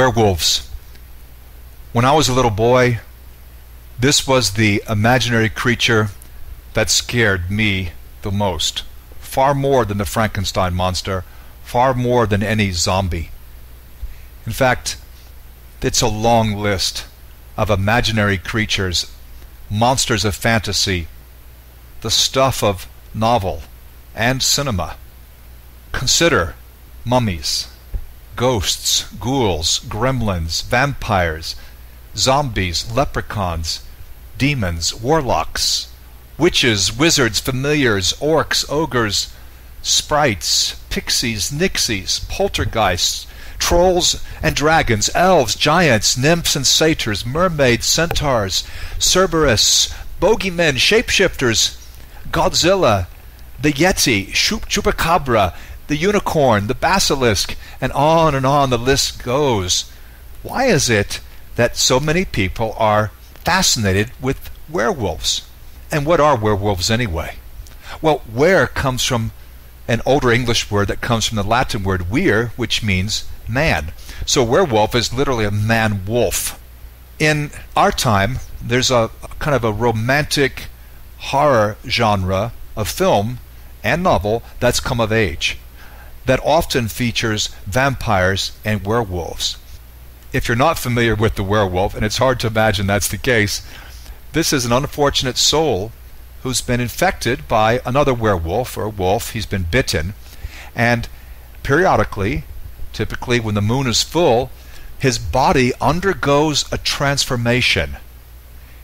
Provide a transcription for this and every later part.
Werewolves. When I was a little boy, this was the imaginary creature that scared me the most. Far more than the Frankenstein monster, far more than any zombie. In fact, it's a long list of imaginary creatures, monsters of fantasy, the stuff of novel and cinema. Consider mummies, ghosts, ghouls, gremlins, vampires, zombies, leprechauns, demons, warlocks, witches, wizards, familiars, orcs, ogres, sprites, pixies, nixies, poltergeists, trolls and dragons, elves, giants, nymphs and satyrs, mermaids, centaurs, Cerberus, bogeymen, shapeshifters, Godzilla, the Yeti, Chupacabra, the unicorn, the basilisk, and on the list goes. Why is it that so many people are fascinated with werewolves? And what are werewolves anyway? Well, were comes from an older English word that comes from the Latin word wir, which means man. So werewolf is literally a man-wolf. In our time, there's a kind of a romantic horror genre of film and novel that's come of age that often features vampires and werewolves. If you're not familiar with the werewolf, and it's hard to imagine that's the case, this is an unfortunate soul who's been infected by another werewolf or wolf. He's been bitten, and periodically, typically when the moon is full, his body undergoes a transformation.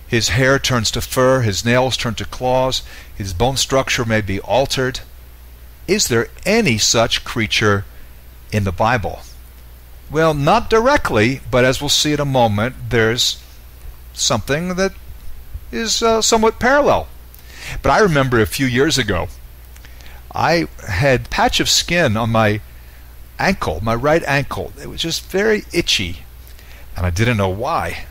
His hair turns to fur, his nails turn to claws, his bone structure may be altered. Is there any such creature in the Bible? Well, not directly, but as we'll see in a moment, there's something that is somewhat parallel. But I remember a few years ago, I had a patch of skin on my ankle, my right ankle. It was just very itchy, and I didn't know why.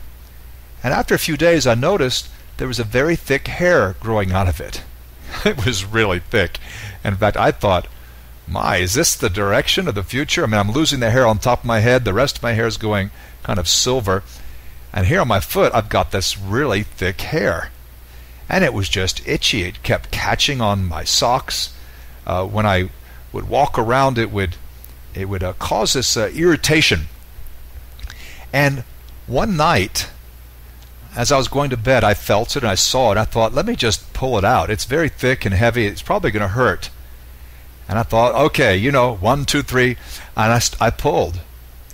And after a few days, I noticed there was a very thick hair growing out of it. It was really thick. In fact, I thought, my, is this the direction of the future? I mean, I'm losing the hair on top of my head. The rest of my hair is going kind of silver. And here on my foot, I've got this really thick hair. And it was just itchy. It kept catching on my socks. When I would walk around, it would cause this irritation. And one night, as I was going to bed, I felt it and I saw it. I thought, let me just pull it out. It's very thick and heavy. It's probably going to hurt. And I thought, okay, 1, 2, 3. And I pulled,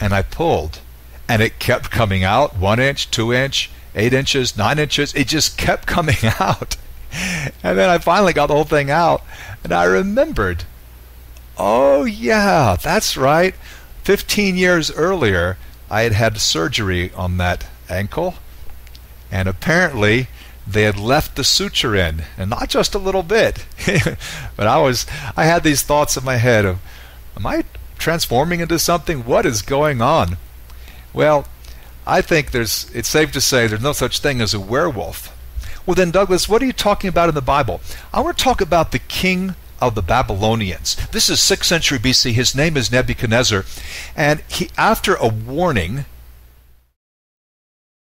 and I pulled. And it kept coming out, 1 inch, 2 inch, 8 inches, 9 inches. It just kept coming out. And then I finally got the whole thing out. And I remembered, oh yeah, that's right. 15 years earlier, I had had surgery on that ankle. And apparently, they had left the suture in, and not just a little bit. But I had these thoughts in my head of, am I transforming into something? What is going on? Well, I think it's safe to say there's no such thing as a werewolf. Well then, Douglas, what are you talking about in the Bible? I want to talk about the king of the Babylonians. This is 6th century BC. His name is Nebuchadnezzar. And he, after a warning